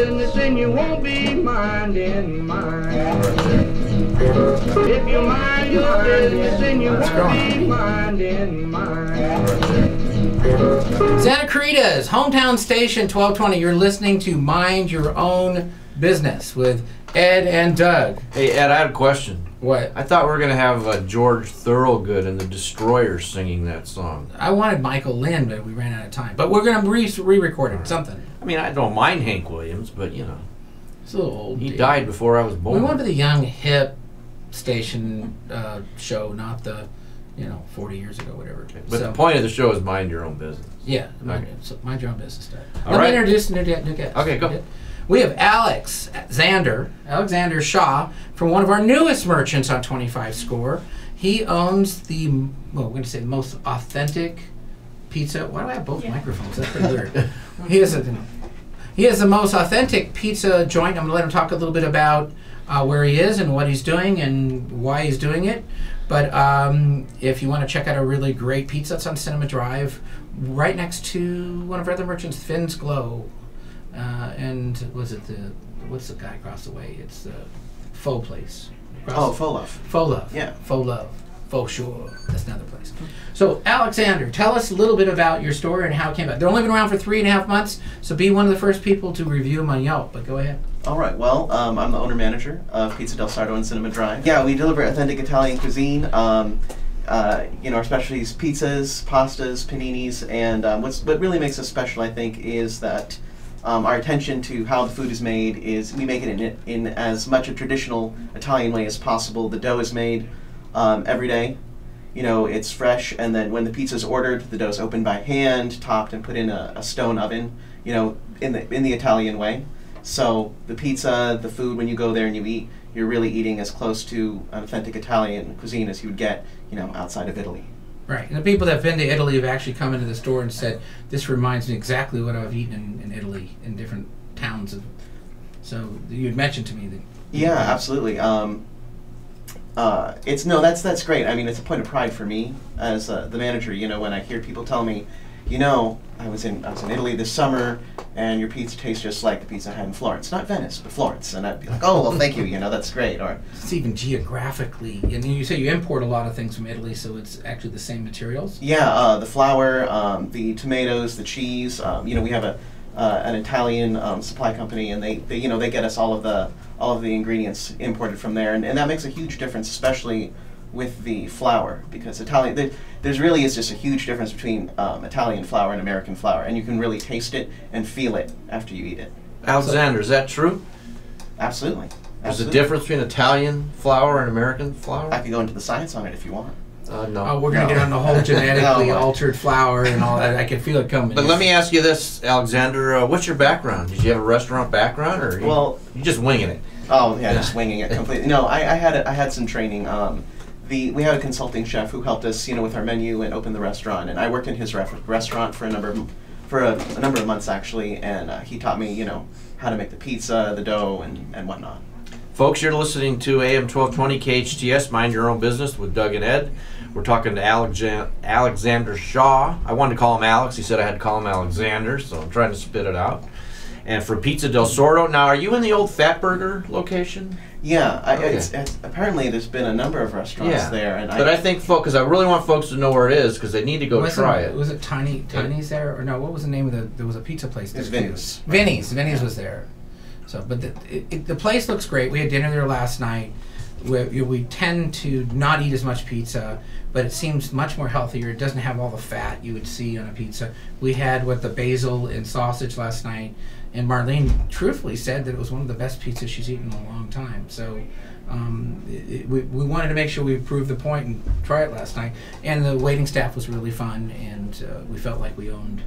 business, then you won't be minding mine. If you mind your business, then you won't be minding mine. Santa Clarita's hometown station, 1220. You're listening to Mind Your Own Business with Ed and Doug. Hey, Ed, I had a question. What? I thought we were going to have George Thorogood and the Destroyers singing that song. I wanted Michael Lynn, but we ran out of time. But we're going to re-record it, something. I mean, I don't mind Hank Williams, but, you know. It's a little old. He died before I was born. We wanted the young, hip station show, not the, 40 years ago, whatever. But the point of the show is mind your own business. Yeah, Okay. mind your own business. All Let me right. introduce the new guest. Okay, go. Yeah. We have Alexander Shaw from one of our newest merchants on 25 Score. He owns the, we're going to say the most authentic pizza. Why do I have both microphones? That's pretty weird. He has the most authentic pizza joint. I'm going to let him talk a little bit about where he is and what he's doing and why he's doing it. But if you want to check out a really great pizza, it's on Cinema Drive, right next to one of our other merchants, Finn's Glow. And what's the guy across the way? It's the Faux Place. Faux Love. Faux Love. Yeah. Faux Love. Faux Sure. That's another place. So, Alexander, tell us a little bit about your store and how it came about. They're only been around for 3.5 months, so be one of the first people to review them on Yelp, but go ahead. All right. Well, I'm the owner-manager of Pizza del Sardo and Cinema Drive. Yeah, we deliver authentic Italian cuisine. Our specialties: pizzas, pastas, paninis, and what really makes us special, I think, is that our attention to how the food is made is we make it in as much a traditional Italian way as possible. The dough is made every day. It's fresh, and then when the pizza is ordered, the dough is opened by hand, topped, and put in a stone oven. In the Italian way. So the pizza, the food, when you go there and you eat, you're really eating as close to an authentic Italian cuisine as you would get, outside of Italy. Right. And the people that have been to Italy have actually come into the store and said, this reminds me exactly what I've eaten in Italy, in different towns. So you had mentioned to me that... Yeah, absolutely. That's great. I mean, it's a point of pride for me as the manager, when I hear people tell me, I was in Italy this summer, and your pizza tastes just like the pizza I had in Florence. Not Venice, but Florence. And I'd be like, oh, well, thank you, that's great. Or it's even geographically, and you say you import a lot of things from Italy, so it's actually the same materials? Yeah, the flour, the tomatoes, the cheese. We have an Italian supply company, and they get us all of the ingredients imported from there, and that makes a huge difference, especially with the flour, because there's really is just a huge difference between Italian flour and American flour, and you can really taste it and feel it after you eat it. Alexander, is that true? Absolutely. There's a difference between Italian flour and American flour? I could go into the science on it if you want. No. Oh, we're going to get on the whole genetically altered flour and all that. I can feel it coming. But let me ask you this, Alexander. What's your background? Did you have a restaurant background, or you just winging it? Oh, yeah, just winging it completely. No, I had some training. We had a consulting chef who helped us, with our menu and opened the restaurant, and I worked in his restaurant for a number of months actually, and he taught me, how to make the pizza, the dough, and whatnot. Folks, you're listening to AM.Tune KHTS, Mind Your Own Business with Doug and Ed. We're talking to Alexander Shaw. I wanted to call him Alex. He said I had to call him Alexander, so I'm trying to spit it out. And for Pizza del Sardo. Now, are you in the old Fat Burger location? Yeah, apparently there's been a number of restaurants there. And I think, because I really want folks to know where it is, because they need to go try it. Was it Tiny's there? Or no, what was the name of there was a pizza place there. It's Vinny's. Vinny's was there. So, but the place looks great. We had dinner there last night. We tend to not eat as much pizza, but it seems much more healthier. It doesn't have all the fat you would see on a pizza. We had the basil and sausage last night, and Marlene truthfully said that it was one of the best pizzas she's eaten in a long time. So we wanted to make sure we proved the point and try it last night. And the waiting staff was really fun, and we felt like we owned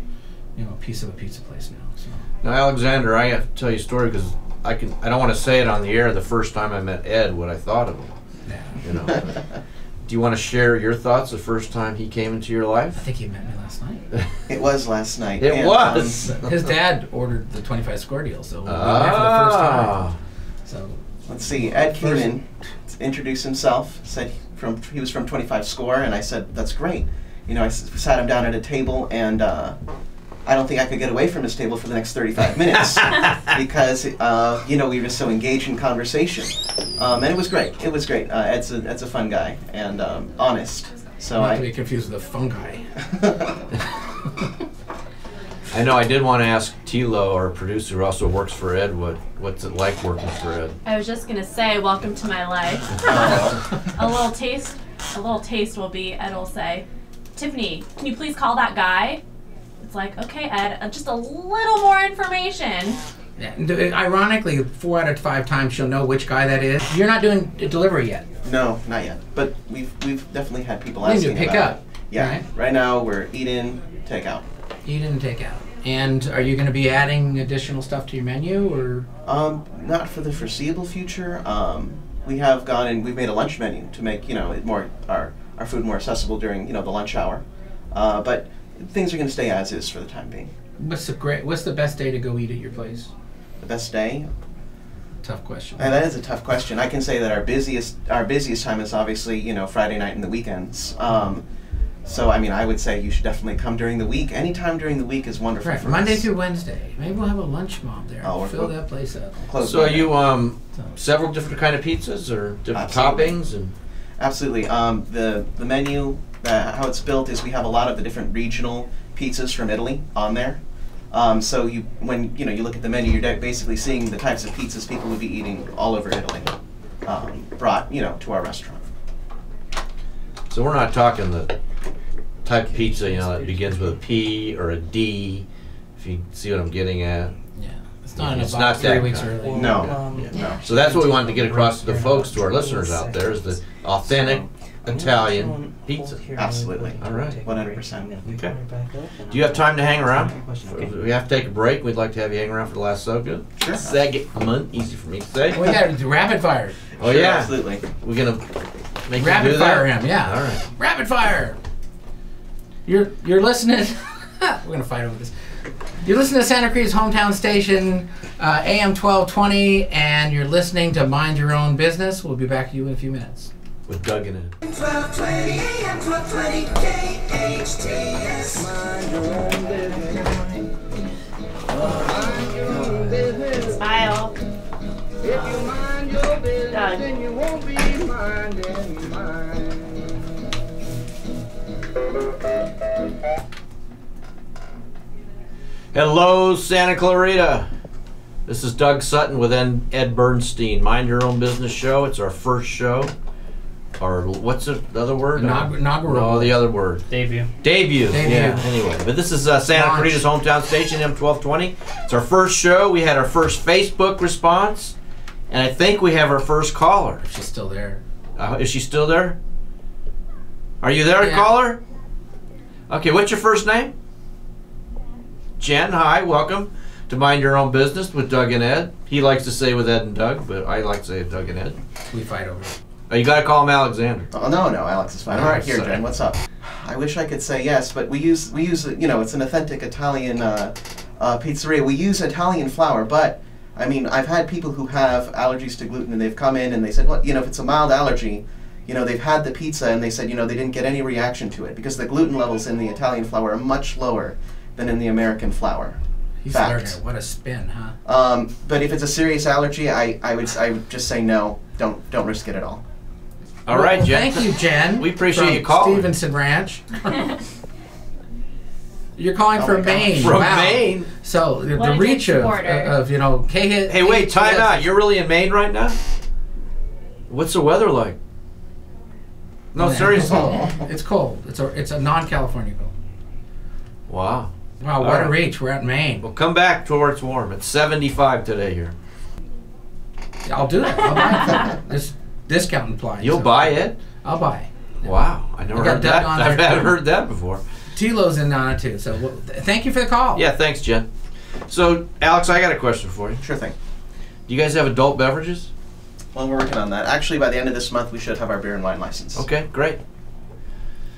a piece of a pizza place now. So. Now, Alexander, I have to tell you a story because I don't want to say it on the air. The first time I met Ed, what I thought of him. Yeah. Do you want to share your thoughts the first time he came into your life? I think he met me last night. It was last night. It was. His dad ordered the 25 Score deal, so we met for the first time. So let's see. Ed came in, introduced himself, said he was from 25 Score, and I said, "That's great." I sat him down at a table, and I don't think I could get away from his table for the next 35 minutes because you know, we were so engaged in conversation, and it was great. It was great. Ed's a fun guy and honest. So Not to be confused with a fungi. I know I did want to ask Tilo, our producer who also works for Ed, what's it like working for Ed? I was just gonna say, welcome to my life. A little taste will be, Ed will say, Tiffany, can you please call that guy? It's like, okay, Ed, just a little more information. Yeah. Ironically, 4 out of 5 times she'll know which guy that is. You're not doing a delivery yet. No, not yet. But we've definitely had people We need asking to pick about up. it. Yeah. Right now we're eat in, take out. Eat in and take out. And are you going to be adding additional stuff to your menu, or? Not for the foreseeable future. We have gone and we've made a lunch menu to make, you know, it more our food more accessible during, you know, the lunch hour. But things are going to stay as is for the time being. What's the best day to go eat at your place? The best day? Tough question. That is a tough question. I can say that our busiest time is obviously, you know, Friday night and the weekends. So I mean, I would say you should definitely come during the week. Anytime during the week is wonderful. Right, for Monday us. through Wednesday. Maybe we'll have a lunch mob there. Oh, Fill that place up. So are you several different kind of pizzas or different toppings and? Absolutely. The menu, how it's built is we have a lot of the different regional pizzas from Italy on there. So when you look at the menu, you're basically seeing the types of pizzas people would be eating all over Italy, brought to our restaurant. So we're not talking the type of pizza that begins with a P or a D. If you see what I'm getting at. Yeah, it's not in a It's box not 3 that weeks kind. early. No. So that's what we wanted to get across to the folks, to our listeners out there, is the authentic Italian pizza. Absolutely. All right. 100%. Okay. Do you have time to hang around? We have to take a break. We'd like to have you hang around for the last segment. Sure. Segment, easy for me to say. We got to do rapid fire. Oh Sure, yeah. absolutely. We're gonna make you Rapid do fire that? him, yeah. All right. Rapid fire. You're listening. We're gonna fight over this. You're listening to Santa Clarita's hometown station, AM 1220, and you're listening to Mind Your Own Business. We'll be back to you in a few minutes. With Doug in it. 1220 AM 1220 KHTS. Mind your own business. Mind your own business. Smile. If you mind your business, Doug. then you won't be minding mine. Hello, Santa Clarita. This is Doug Sutton with Ed Bernstein. Mind Your Own Business show. It's our first show. Or what's the other word? Inaugural. No, the other word. Debut. Debut. Yeah. Anyway, but this is Santa Launch. Clarita's hometown station, M1220. It's our first show. We had our first Facebook response, and I think we have our first caller. She's still there. Is she still there? Are you there, Yeah. caller? Okay, what's your first name? Jen. Hi, welcome to Mind Your Own Business with Doug and Ed. He likes to say with Ed and Doug, but I like to say Doug and Ed. We fight over it. Oh, you got to call him Alexander. Oh no, Alex is fine. All right, here, Sorry. Jen. What's up? I wish I could say yes, but we use it's an authentic Italian pizzeria. We use Italian flour, but I mean, I've had people who have allergies to gluten, and they've come in and they said, well, if it's a mild allergy, they've had the pizza and they said, they didn't get any reaction to it because the gluten levels in the Italian flour are much lower than in the American flour. He's Fact. learning. What a spin, huh? But if it's a serious allergy, I would just say no. Don't risk it at all. All right, Well, Jen. thank you, Jen. We appreciate from you calling. Stevenson Ranch. You're calling Oh from my gosh. Maine. From Wow. Maine. So the What a reach good of supporter. KHTS. Hey, wait, time out. You're really in Maine right now? What's the weather like? No, Yeah, seriously. It's cold. It's a non-California cold. Wow. Wow, what All a right. reach. We're at Maine. Well, come back to where it's warm. It's 75 today here. I'll do it. I'll buy it. This discount implied. You'll so buy it? I'll buy it. Wow. I never I got heard Doug that. on I've there, never too. heard that before. Tilo's in on it too. So thank you for the call. Yeah, thanks, Jen. So, Alex, I got a question for you. Sure thing. Do you guys have adult beverages? Well, we're working on that. Actually, by the end of this month, we should have our beer and wine license. Okay, great.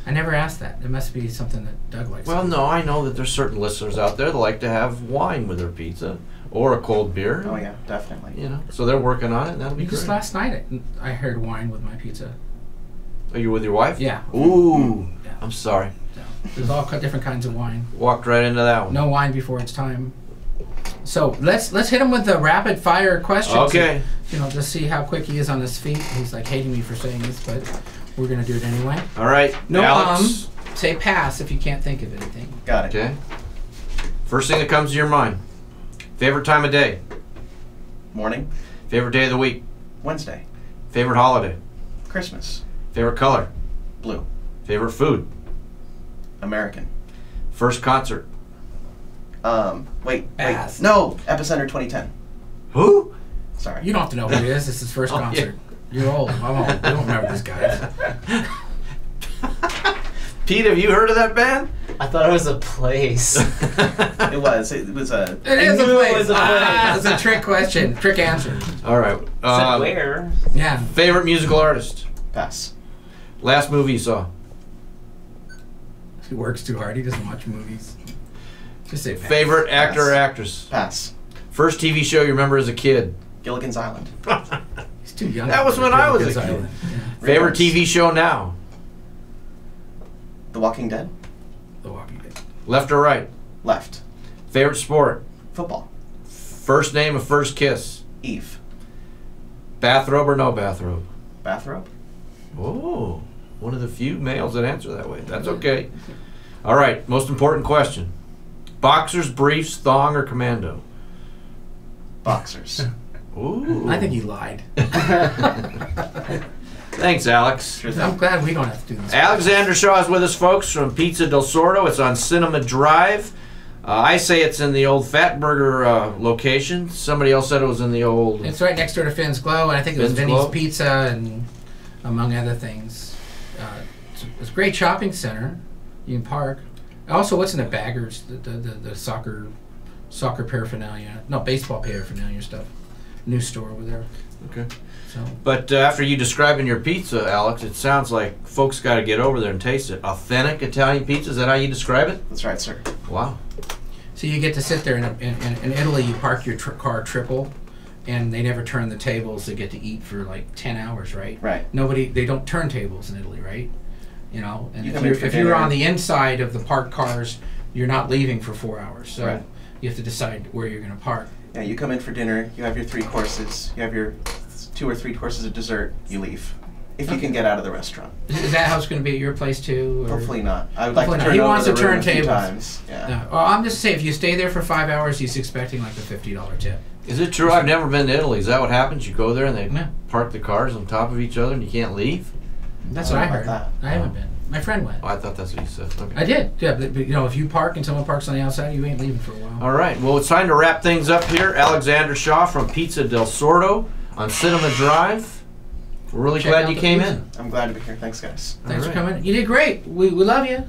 I never asked that. It must be something that Doug likes. Well, no, I know that there's certain listeners out there that like to have wine with their pizza or a cold beer. Oh yeah, definitely. So they're working on it, and that'll be Just great. last night I heard wine with my pizza. Are you with your wife? Yeah. Ooh, Yeah. I'm sorry. So there's all different kinds of wine. Walked right into that one. No wine before it's time. So let's hit him with the rapid fire questions. Okay. And, just see how quick he is on his feet. He's like hating me for saying this, but we're gonna do it anyway. All right. No, Alex. Say pass if you can't think of anything. Got it. Okay. First thing that comes to your mind. Favorite time of day. Morning. Favorite day of the week. Wednesday. Favorite holiday. Christmas. Favorite color. Blue. Favorite food. American. First concert. Wait. Pass. No, Epicenter 2010. Who? Sorry. You don't have to know who it is. This is his first concert. You're old. I'm old. You don't remember this guy. Pete, have you heard of that band? I thought it was a place. It was. It was a. It is a knew it place. was a place. It's a trick question. Trick answer. All right. Said where? Yeah. Favorite musical artist. Pass. Last movie you saw. He works too hard. He doesn't watch movies. Just say pass. Favorite actor or Pass. actress. Pass. First TV show you remember as a kid. Gilligan's Island. He's too young. That was when I was a kid. Yeah. Favorite Reruns. TV show now. The Walking Dead. The Walking Dead. Left or right. Left. Favorite sport. Football. First name of first kiss. Eve. Bathrobe or no bathrobe. Bathrobe. Oh, one of the few males that answer that way. That's okay. All right, most important question. Boxers, briefs, thong, or commando? Boxers. Ooh. I think he lied. Thanks, Alex. Sure thing. I'm glad we don't have to do this. Alexander Shaw is with us, folks, from Pizza del Sardo. It's on Cinema Drive. I say it's in the old Fat Burger location. Somebody else said it was in the old... It's right next door to Finn's Glow, and I think it was Finn's Vinny's Glow? Pizza, and among other things. It's a great shopping center. You can park. Also, what's in the baggers? The soccer paraphernalia. No, baseball paraphernalia stuff. New store over there. Okay. So But after you describing your pizza, Alex, it sounds like folks got to get over there and taste it. Authentic Italian pizza, is that how you describe it? That's right, sir. Wow. So you get to sit there in Italy. You park your car triple, and they never turn the tables. They get to eat for like 10 hours, right? Right. They don't turn tables in Italy, right? And You come in for if you're dinner. on the inside of the parked cars, you're not leaving for 4 hours. So Right. you have to decide where you're going to park. Yeah, you come in for dinner. You have your 3 courses. You have your 2 or 3 courses of dessert. You leave. If you can get out of the restaurant. Is that how it's going to be at your place too? Or? Hopefully not. I would like to Hopefully not. turn He over wants the to turn room a few tables. times. Yeah. Well, I'm just saying, if you stay there for 5 hours, he's expecting like a $50 tip. Is it true? I've never been to Italy. Is that what happens? You go there and they Yeah. park the cars on top of each other and you can't leave? That's I what I don't know heard. about that. I haven't been. My friend went. Oh, I thought that's what you said. Okay. I did. Yeah, but if you park and someone parks on the outside, you ain't leaving for a while. All right. Well, it's time to wrap things up here. Alexander Shaw from Pizza del Sardo on Cinema Drive. We're really Check glad out you the came pizza. in. I'm glad to be here. Thanks, guys. Thanks All for right. coming. You did great. We love you.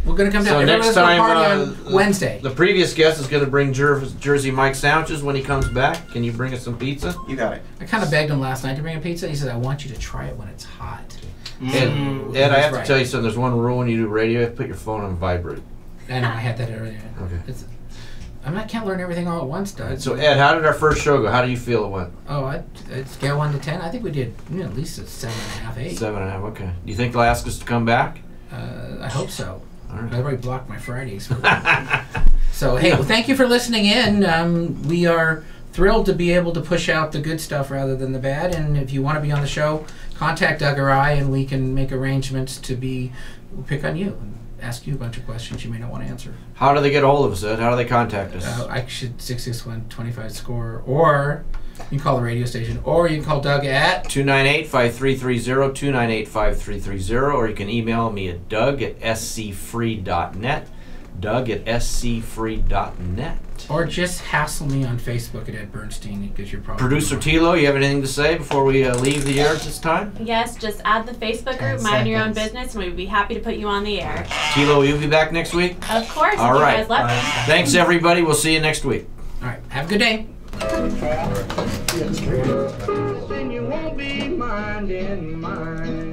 We're gonna come down. So Everybody's next gonna time, party on Wednesday. The previous guest is going to bring Jersey Mike sandwiches when he comes back. Can you bring us some pizza? You got it. I kind of begged him last night to bring a pizza. He said, "I want you to try it when it's hot." Ed, That's I have right. to tell you something. There's one rule when you do radio. You have to put your phone on vibrate. I know I had that earlier. Okay. I can't learn everything all at once, Doug. So, Ed, how did our first show go? How do you feel it went? Scale 1 to 10. I think we did at least a 7.5, 8. 7.5. Okay. Do you think they'll ask us to come back? I hope so. All right. I already blocked my Fridays. So hey, well, thank you for listening in. We are thrilled to be able to push out the good stuff rather than the bad. And if you want to be on the show, contact Doug or I, and we can make arrangements to we'll pick on you and ask you a bunch of questions you may not want to answer. How do they get a hold of us, Ed? How do they contact us? I should 661-25-SCORE, or you can call the radio station, or you can call Doug at 298-5330, 298-5330, or you can email me at doug@scfree.net, doug@scfree.net. or just hassle me on Facebook at Ed Bernstein, because you're probably Producer Tilo, you have anything to say before we leave the air at this time? Yes, just add the Facebook group, 10 Mind Your Own seconds. Business, and we'd be happy to put you on the air. Tilo, will you be back next week? Of course, All if right. you guys let me. Thanks, everybody. We'll see you next week. All right, have a good day. Then you won't be minding mine.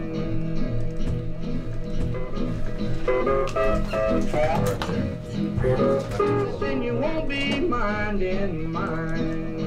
Then you won't be minding mine.